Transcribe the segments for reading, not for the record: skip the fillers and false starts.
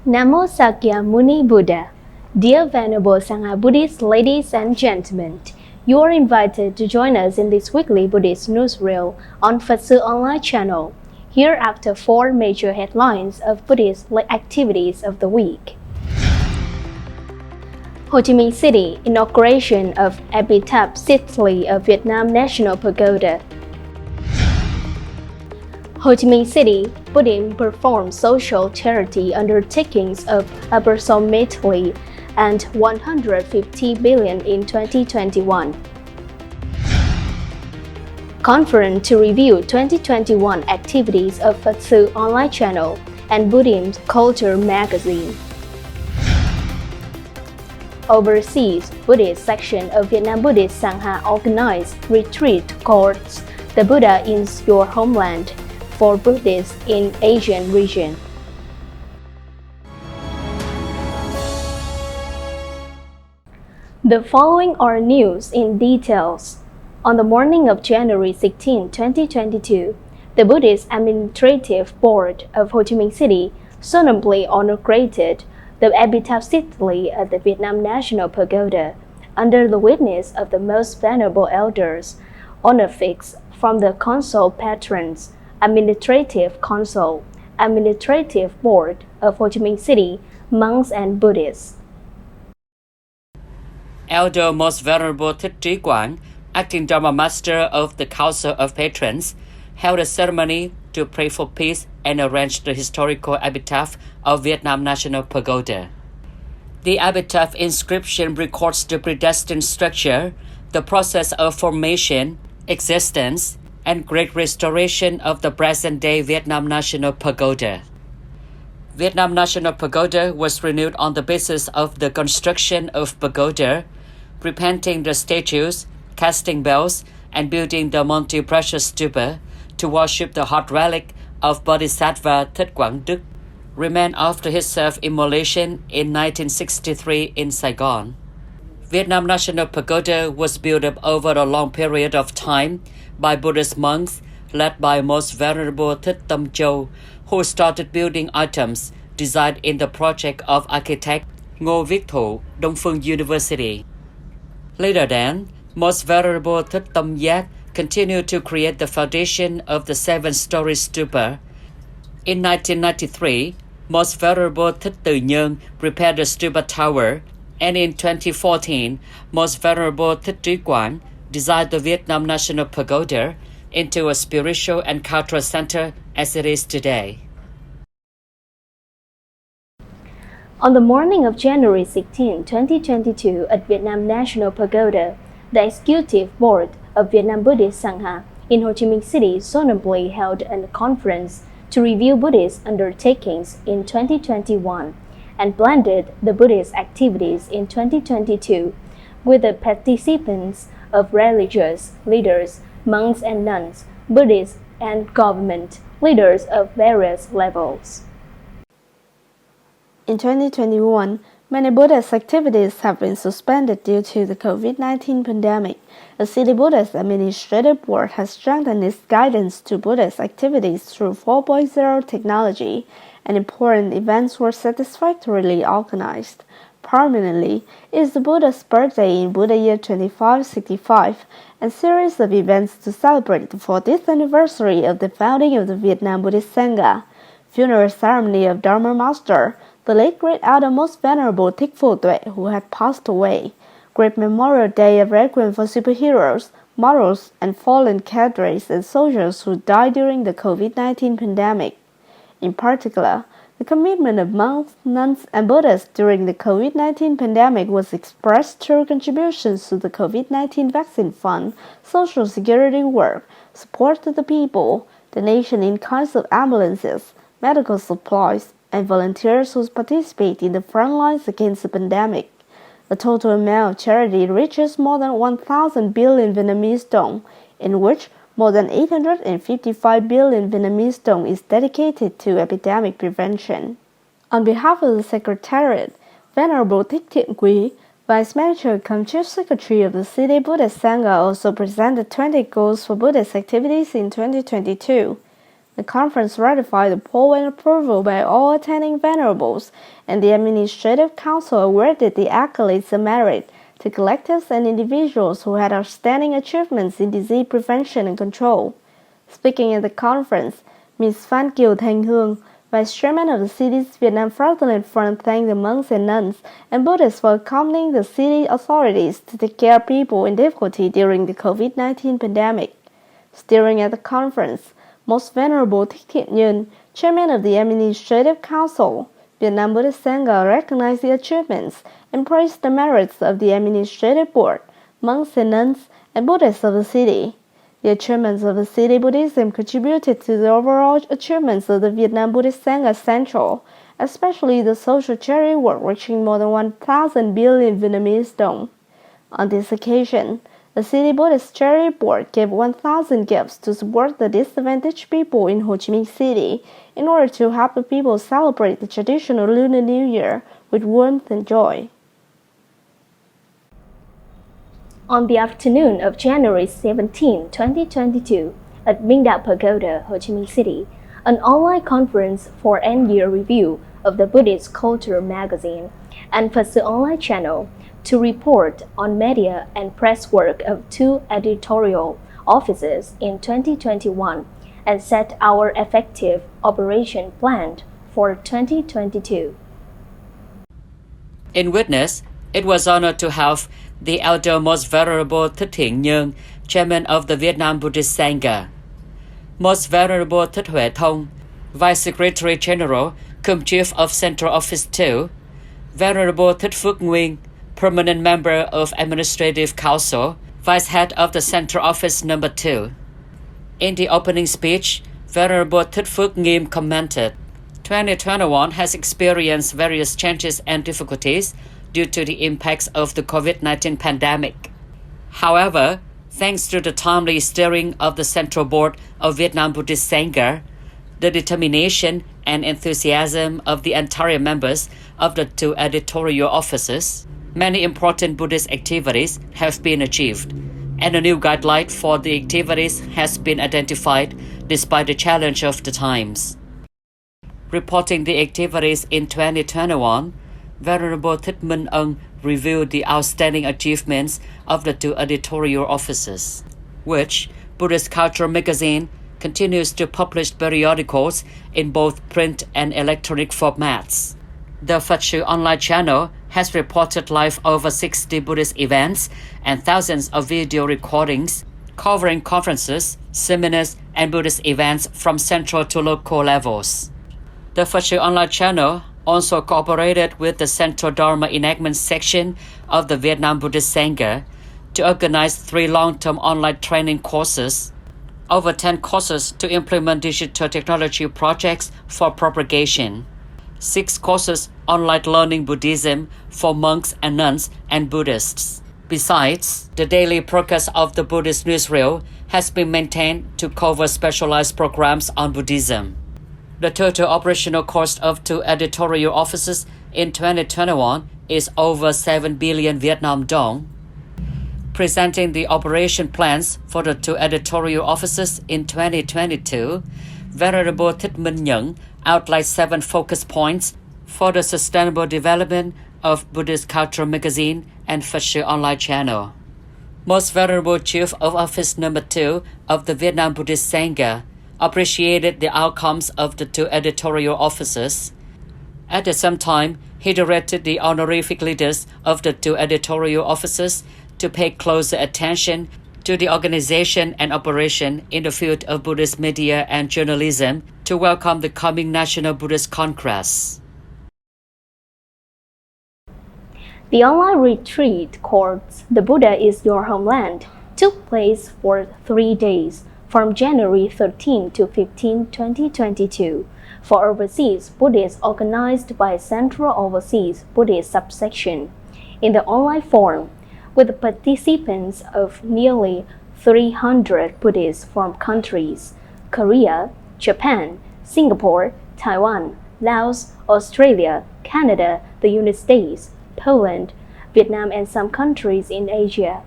Namo Sakya Muni Buddha. Dear Venerable Sangha Buddhist ladies and gentlemen, you are invited to join us in this weekly Buddhist Newsreel on PHATSU online channel. Here are 4 major headlines of Buddhist activities of the week. Ho Chi Minh City, inauguration of EPITAPH STELE of Vietnam National Pagoda. Ho Chi Minh City, Buddhism performs social charity undertakings of approximately and 150 billion in 2021. Conference to review 2021 activities of PHATSU online channel and Buddhism Culture magazine. Overseas Buddhist section of Vietnam Buddhist Sangha organized retreat called The Buddha in Your Homeland for Buddhists in Asian region. The following are news in details. On the morning of January 16, 2022, the Buddhist Administrative Board of Ho Chi Minh City solemnly inaugurated the EPITAPH STELE at the Vietnam National Pagoda under the witness of the most venerable elders, honorifics from the Council Patrons, Administrative Council, Administrative Board of Ho Chi Minh City, monks and Buddhists. Elder Most Venerable TP.HCM Quảng, acting Dharma Master of the Council of Patrons, held a ceremony to pray for peace and arrange the historical epitaph of Vietnam National Pagoda. The epitaph inscription records the predestined structure, the process of formation, existence, and great restoration of the present-day Vietnam National Pagoda. Vietnam National Pagoda was renewed on the basis of the construction of pagoda, repainting the statues, casting bells, and building the multi-precious stupa to worship the heart relic of Bodhisattva Thích Quảng Đức, remained after his self-immolation in 1963 in Saigon. Vietnam National Pagoda was built up over a long period of time by Buddhist monks led by Most Venerable Thích Tâm Châu, who started building items designed in the project of architect Ngô Viết Thụ, Đông Phương University. Later then, Most Venerable Thích Tâm Giác continued to create the foundation of the 7-story stupa. In 1993, Most Venerable Thích Từ Nhân repaired the stupa tower, and in 2014, Most Venerable TP.HCM Quảng designed the Vietnam National Pagoda into a spiritual and cultural center as it is today. On the morning of January 16, 2022, at Vietnam National Pagoda, the Executive Board of Vietnam Buddhist Sangha in Ho Chi Minh City solemnly held a conference to review Buddhist undertakings in 2021 and blended the Buddhist activities in 2022 with the participants of religious leaders, monks and nuns, Buddhists and government leaders of various levels. In 2021, many Buddhist activities have been suspended due to the COVID-19 pandemic. The City Buddhist Administrative Board has strengthened its guidance to Buddhist activities through 4.0 technology, and important events were satisfactorily organized. Prominently is the Buddha's birthday in Buddha year 2565, and series of events to celebrate the 40th anniversary of the founding of the Vietnam Buddhist Sangha, funeral ceremony of Dharma Master, the late great elder Most Venerable Thích Phổ Tuệ, who had passed away, great Memorial Day of Requiem for superheroes, models, and fallen cadres and soldiers who died during the COVID-19 pandemic. In particular, the commitment of monks, nuns, and Buddhists during the COVID-19 pandemic was expressed through contributions to the COVID-19 vaccine fund, social security work, support to the people, donation in kinds of ambulances, medical supplies, and volunteers who participate in the front lines against the pandemic. The total amount of charity reaches more than 1,000 billion Vietnamese dong, in which more than 855 billion Vietnamese dong is dedicated to epidemic prevention. On behalf of the Secretariat, Venerable Thích Thiện Quý, Vice Manager cum Chief Secretary of the City Buddhist Sangha, also presented 20 goals for Buddhist activities in 2022. The conference ratified the poll and approval by all attending venerables, and the Administrative Council awarded the accolades of merit to collectives and individuals who had outstanding achievements in disease prevention and control. Speaking at the conference, Ms. Phan Kiều Thanh Hương, Vice Chairman of the city's Vietnam Fraudulent Fund, thanked the monks and nuns and Buddhists for accompanying the city authorities to take care of people in difficulty during the COVID-19 pandemic. Steering at the conference, Most Venerable Thích Thiện Nhân, Chairman of the Administrative Council, Vietnam Buddhist SANGHA, recognized the achievements and praised the merits of the Administrative Board, monks and nuns, and Buddhists of the city. The achievements of the city Buddhism contributed to the overall achievements of the Vietnam Buddhist Sangha Central, especially the social charity work reaching more than 1,000 billion Vietnamese dong. On this occasion, the City Buddhist Charity Board gave 1,000 gifts to support the disadvantaged people in Ho Chi Minh City in order to help the people celebrate the traditional Lunar New Year with warmth and joy. On the afternoon of January 17, 2022, at Minh Đạo Pagoda, Ho Chi Minh City, an online conference for end-year review of the Buddhist Culture magazine and PHATSU online channel to report on media and press work of 2 editorial offices in 2021 and set our effective operation plan for 2022. In witness, it was honored to have the Elder Most Venerable Thích Thiện Nhân, Chairman of the Vietnam Buddhist Sangha, Most Venerable Thích Huệ Thông, Vice Secretary General, cum Chief of Central Office 2, Venerable Thích Phước Nguyên, Permanent Member of Administrative Council, Vice Head of the Central Office No. 2. In the opening speech, Venerable Thích Phước Nghiêm commented, 2021 has experienced various changes and difficulties due to the impacts of the COVID-19 pandemic. However, thanks to the timely steering of the Central Board of Vietnam Buddhist Sangha, the determination and enthusiasm of the entire members of the 2 editorial offices, many important Buddhist activities have been achieved, and a new guideline for the activities has been identified despite the challenge of the times. Reporting the activities in 2021, Venerable Thích Minh Ân reviewed the outstanding achievements of the 2 editorial offices, which Buddhist Culture magazine continues to publish periodicals in both print and electronic formats. The PHATSU online channel has reported live over 60 Buddhist events and thousands of video recordings covering conferences, seminars, and Buddhist events from central to local levels. The PHATSU online channel also cooperated with the Central Dharma Enactment section of the Vietnam Buddhist Sangha to organize 3 long-term online training courses, over 10 courses to implement digital technology projects for propagation, 6 courses on light learning Buddhism for monks and nuns and Buddhists. Besides, the daily broadcast of the Buddhist Newsreel has been maintained to cover specialized programs on Buddhism. The total operational cost of 2 editorial offices in 2021 is over 7 billion Vietnam dong. Presenting the operation plans for the 2 editorial offices in 2022, Venerable Thích Minh Nhân outlined 7 focus points for the sustainable development of Buddhist Culture magazine and PHATSU online channel. Most Venerable Chief of Office No. 2 of the Vietnam Buddhist Sangha appreciated the outcomes of the 2 editorial offices. At the same time, he directed the honorific leaders of the 2 editorial offices to pay closer attention to the organization and operation in the field of Buddhist media and journalism to welcome the coming National Buddhist Congress. The online retreat called The Buddha is Your Homeland took place for 3 days from January 13 to 15, 2022 for overseas Buddhists organized by Central Overseas Buddhist Subsection in the online form, with the participants of nearly 300 Buddhists from countries Korea, Japan, Singapore, Taiwan, Laos, Australia, Canada, the United States, Poland, Vietnam, and some countries in Asia.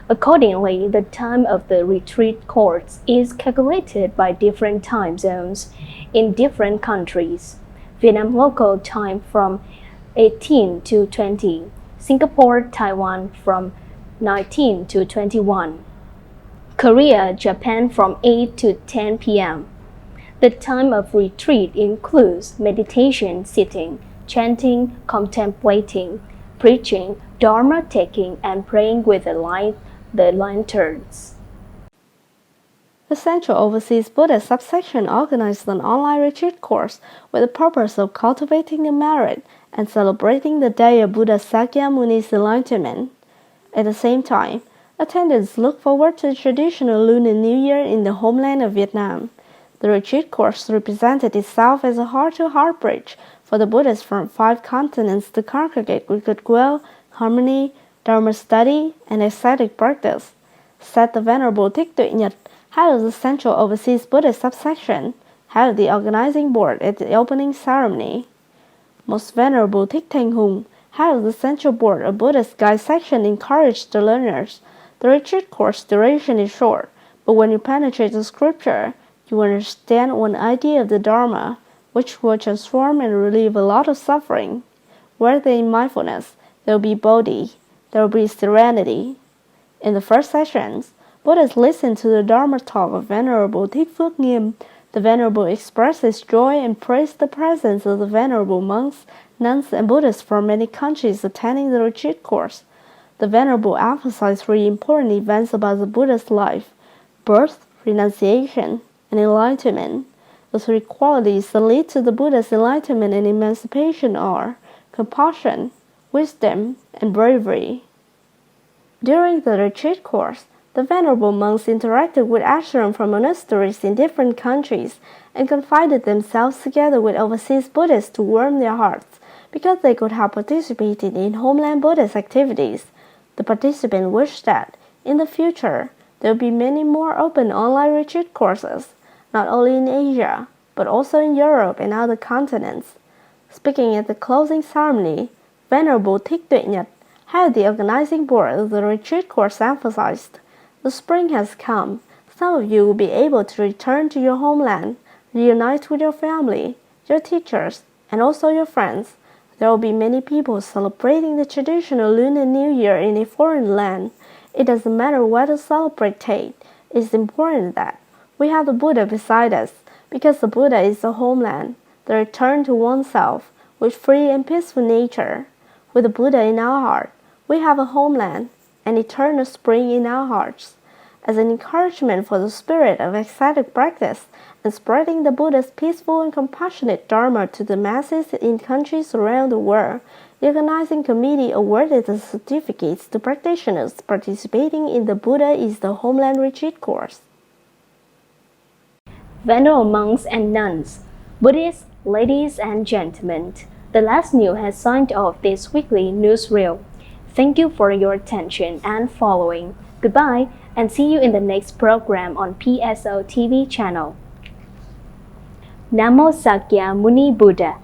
Accordingly, the time of the retreat course is calculated by different time zones in different countries. Vietnam local time from 18 to 20, Singapore, Taiwan from 19 to 21, Korea, Japan from 8 to 10 p.m. The time of retreat includes meditation, sitting, chanting, contemplating, preaching, dharma taking, and praying with the lanterns. The Central Overseas Buddhist subsection organized an online retreat course with the purpose of cultivating the merit and celebrating the day of Buddha Sakyamuni's enlightenment. At the same time, attendants look forward to the traditional Lunar New Year in the homeland of Vietnam. The retreat course represented itself as a heart-to-heart bridge for the Buddhists from 5 continents to congregate with goodwill, harmony, Dharma study, and ascetic practice, said the Venerable TP.HCM Nhật, head of the Central Overseas Buddhist subsection, head of the organizing board at the opening ceremony. Most Venerable Thích Thanh Hùng, head of the Central Board of Buddhist Guide section, encouraged the learners. The retreat course duration is short, but when you penetrate the scripture, you understand one idea of the Dharma, which will transform and relieve a lot of suffering. Where there is mindfulness, there will be bodhi, there will be serenity. In the first sessions, Buddhists listened to the Dharma talk of Venerable TP.HCM. The Venerable expressed his joy and praised the presence of the Venerable monks, nuns, and Buddhists from many countries attending the retreat course. The Venerable emphasized 3 important events about the Buddha's life: birth, renunciation, and enlightenment. The 3 qualities that lead to the Buddha's enlightenment and emancipation are compassion, wisdom, and bravery. During the retreat course, the Venerable monks interacted with ashrams from monasteries in different countries and confided themselves together with overseas Buddhists to warm their hearts because they could have participated in homeland Buddhist activities. The participants wished that, in the future, there will be many more open online retreat courses, not only in Asia, but also in Europe and other continents. Speaking at the closing ceremony, Venerable TP.HCM Nhật, head of the organizing board of the retreat course, emphasized, "The spring has come. Some of you will be able to return to your homeland, reunite with your family, your teachers, and also your friends. There will be many people celebrating the traditional Lunar New Year in a foreign land. It doesn't matter what to celebrate date. It's important that we have the Buddha beside us, because the Buddha is the homeland, the return to oneself, with free and peaceful nature. With the Buddha in our heart, we have a homeland, an eternal spring in our hearts." As an encouragement for the spirit of ascetic practice and spreading the Buddha's peaceful and compassionate Dharma to the masses in countries around the world, the organizing committee awarded the certificates to practitioners participating in the Buddha is the Homeland Retreat course. Venerable monks and nuns, Buddhists, ladies and gentlemen, the last news has signed off this weekly newsreel. Thank you for your attention and following. Goodbye, and see you in the next program on PSO TV channel. Namo Sakya Muni Buddha.